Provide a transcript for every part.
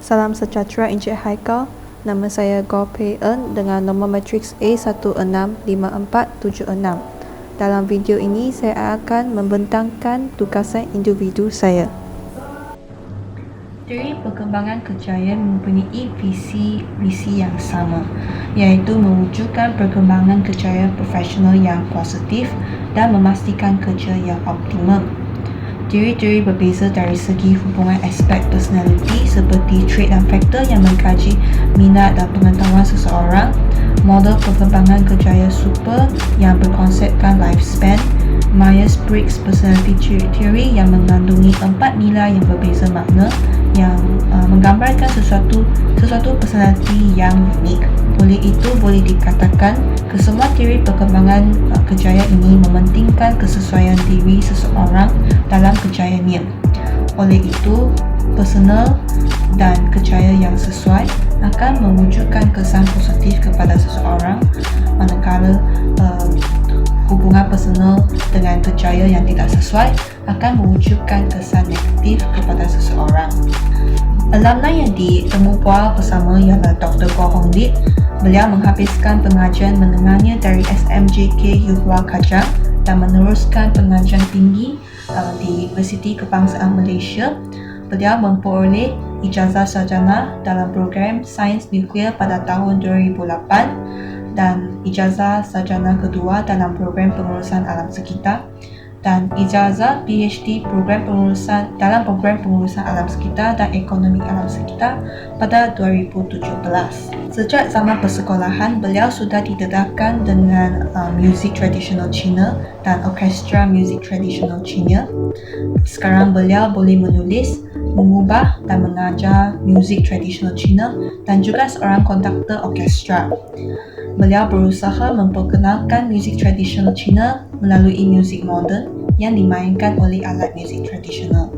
Salam sejahtera Encik Haikal. Nama saya Goh Pei En dengan nombor matriks A165476. Dalam video ini saya akan membentangkan tugasan individu saya. Teori perkembangan kejayaan mempunyai visi yang sama, iaitu mewujudkan perkembangan kejayaan profesional yang positif dan memastikan kerja yang optimum. Teori-teori berbeza dari segi hubungan aspek personaliti seperti trait dan faktor yang mengkaji minat dan pengetahuan seseorang, model perkembangan kejayaan super yang berkonsepkan lifespan, Myers-Briggs Personality Theory yang mengandungi 4 nilai yang berbeza makna yang menggambarkan sesuatu personaliti yang unik. Oleh itu, boleh dikatakan kesemua teori perkembangan kejayaan ini mementingkan kesesuaian diri seseorang dalam kejayaannya. Oleh itu, personal dan kejayaan yang sesuai akan mewujudkan kesan positif kepada seseorang, manakala hubungan personal dengan kejayaan yang tidak sesuai akan mewujudkan kesan negatif kepada seseorang. Alumni yang ditemu bersama ialah Dr. Goh Hong Lit. Beliau menghabiskan pengajian menengahnya dari SMJK Yuhua Kajang dan meneruskan pengajian tinggi di Universiti Kebangsaan Malaysia. Beliau memperoleh ijazah sarjana dalam program Sains Nuklear pada tahun 2008 dan ijazah sarjana kedua dalam program pengurusan alam sekitar dan ijazah PhD dalam program pengurusan alam sekitar dan ekonomi alam sekitar pada 2017. Sejak zaman persekolahan, beliau sudah didedahkan dengan muzik tradisional Cina dan orkestra muzik tradisional Cina. Sekarang beliau boleh menulis, mengubah dan mengajar muzik tradisional Cina dan juga seorang konduktor orkestra. Beliau berusaha memperkenalkan muzik tradisional Cina melalui muzik moden yang dimainkan oleh alat muzik tradisional.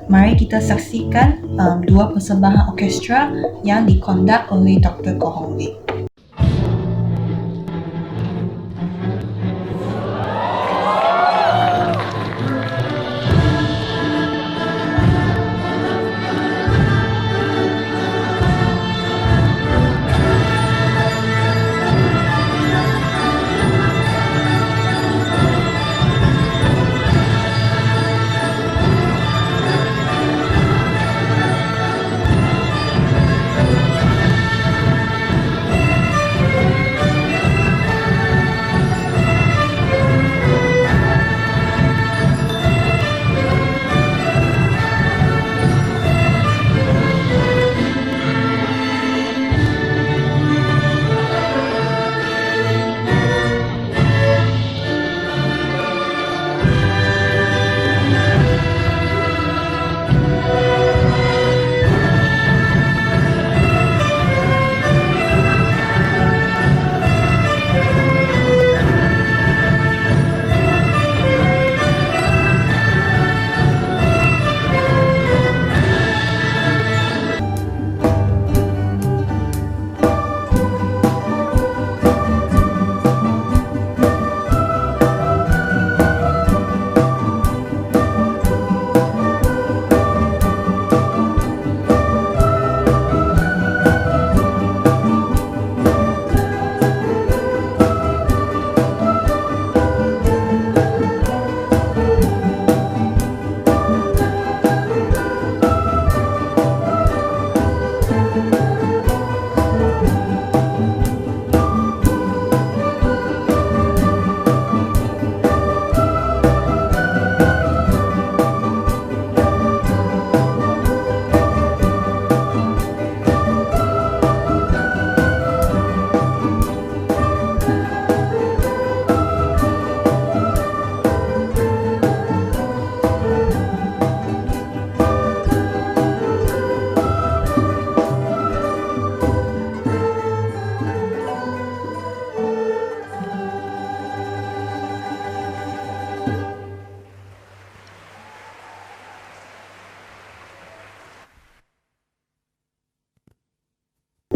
Mari kita saksikan dua persembahan orkestra yang dikondak oleh Dr. Goh Hong Lit.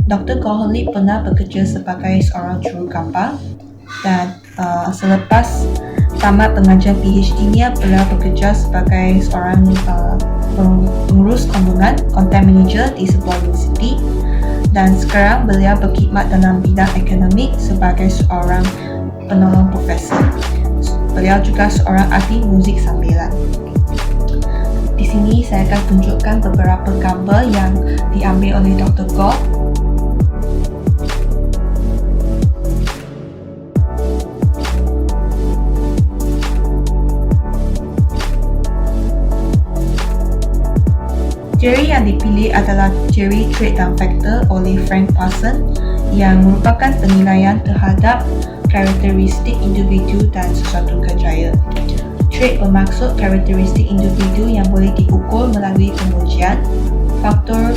Dr. Goh Hong Lit pernah bekerja sebagai seorang juru gambar dan selepas tamat pengajian PhD-nya, beliau bekerja sebagai seorang pengurus kandungan, content manager di sebuah universiti, dan sekarang beliau berkhidmat dalam bidang akademik sebagai seorang penolong profesor. Beliau juga seorang ahli muzik sambilan. Di sini saya akan tunjukkan beberapa gambar yang diambil oleh Dr. Goh. Teori yang dipilih adalah teori trait dan faktor oleh Frank Parson yang merupakan penilaian terhadap karakteristik individu dan sesuatu kerjaya. Trait bermaksud karakteristik individu yang boleh diukur melalui pengujian. Faktor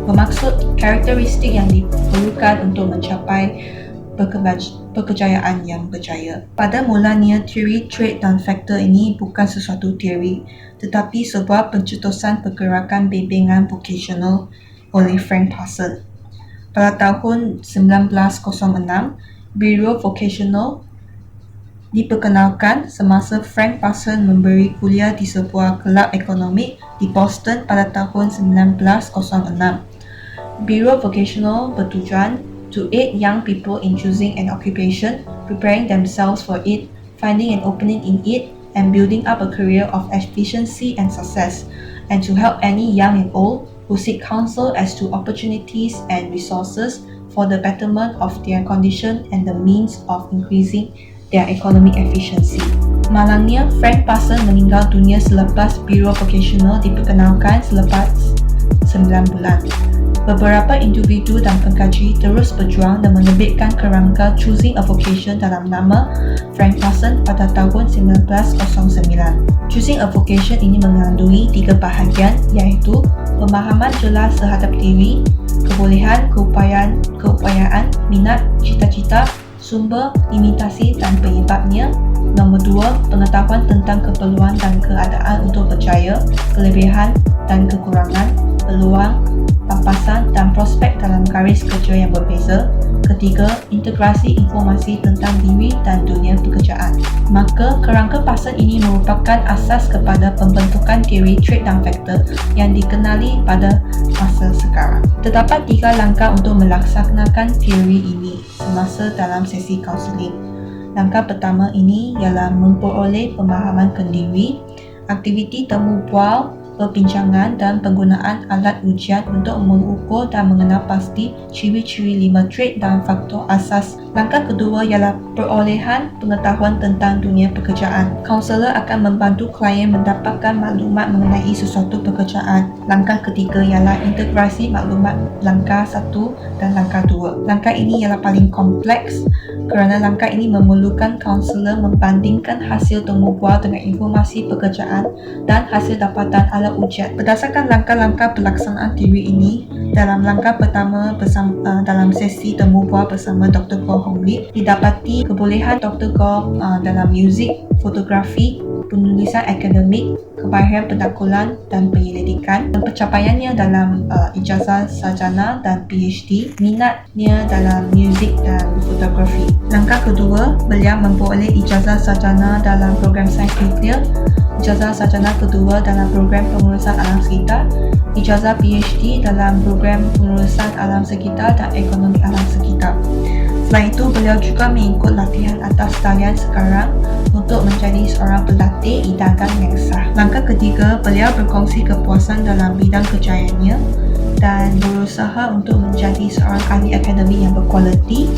bermaksud karakteristik yang diperlukan untuk mencapai pekerjayaan yang berjaya. Pada mulanya, teori trait dan faktor ini bukan sesuatu teori, tetapi sebuah pencetusan pergerakan bimbingan vocasional oleh Frank Parson. Pada tahun 1906, Biro Vocational diperkenalkan semasa Frank Parson memberi kuliah di sebuah kelab ekonomi di Boston pada tahun 1906. Biro Vocational bertujuan to aid young people in choosing an occupation, preparing themselves for it, finding an opening in it, and building up a career of efficiency and success, and to help any young and old who seek counsel as to opportunities and resources for the betterment of their condition and the means of increasing their economic efficiency. Malangnya, Frank Parson meninggal dunia selepas Biro Vocational diperkenalkan selepas 9 bulan. Beberapa individu dan pengkaji terus berjuang dan menerbitkan kerangka Choosing a Vocation dalam nama Frank Parson pada tahun 1909. Choosing a Vocation ini mengandungi 3 bahagian, iaitu pemahaman jelas terhadap diri, kebolehan, keupayaan, minat, cita-cita, sumber, limitasi dan penyebabnya. Nombor 2, pengetahuan tentang keperluan dan keadaan untuk berjaya, kelebihan dan kekurangan, peluang, pampasan dan prospek dalam garis kerja yang berbeza. Ketiga, integrasi informasi tentang diri dan dunia pekerjaan. Maka, kerangka Parson ini merupakan asas kepada pembentukan teori trait dan faktor yang dikenali pada masa sekarang. Terdapat 3 langkah untuk melaksanakan teori ini semasa dalam sesi kaunseling. Langkah pertama ini ialah memperoleh pemahaman kendiri, aktiviti temu bual, perbincangan dan penggunaan alat ujian untuk mengukur dan mengenal pasti ciri-ciri 5 trait dan faktor asas. Langkah kedua ialah perolehan pengetahuan tentang dunia pekerjaan. Kaunselor akan membantu klien mendapatkan maklumat mengenai sesuatu pekerjaan. Langkah ketiga ialah integrasi maklumat langkah 1 dan langkah 2. Langkah ini ialah paling kompleks kerana langkah ini memerlukan kaunselor membandingkan hasil temu bual dengan informasi pekerjaan dan hasil dapatan alat ujian. Berdasarkan langkah-langkah pelaksanaan teori ini, dalam langkah pertama dalam sesi temu bual bersama Dr. Goh Hong Lip, didapati kebolehan Dr. Goh dalam muzik, fotografi, penulisan akademik, kemahiran pendakluan dan penyelidikan, dan pencapaiannya dalam ijazah sarjana dan PhD, minatnya dalam muzik dan fotografi. Langkah kedua, beliau memperoleh ijazah sarjana dalam program sains nuklear, ijazah sarjana kedua dalam program pengurusan alam sekitar, ijazah PhD dalam program pengurusan alam sekitar dan ekonomi alam sekitar. Selain itu, beliau juga mengikut latihan atas talian sekarang untuk menjadi seorang pelatih hidangan yang sah. Langkah ketiga, beliau berkongsi kepuasan dalam bidang kerjaannya dan berusaha untuk menjadi seorang ahli akademik yang berkualiti,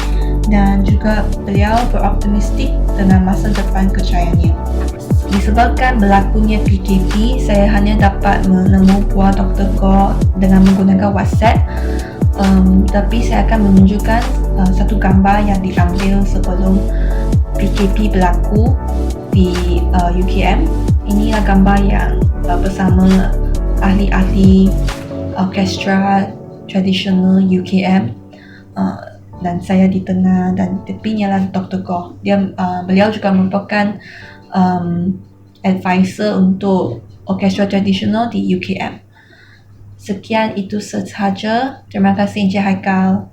dan juga beliau beroptimistik dengan masa depan kerjaannya. Disebabkan berlakunya PKP, saya hanya dapat menemui buah Dr. Goh dengan menggunakan WhatsApp. Tapi saya akan menunjukkan satu gambar yang diambil sebelum PKP berlaku di UKM. Inilah gambar yang bersama ahli-ahli orkestra tradisional UKM, dan saya di tengah dan tepinya lah Dr. Goh. Beliau juga merupakan advisor untuk orkestra tradisional di UKM. Sekian itu sahaja. Terima kasih Encik Haikal.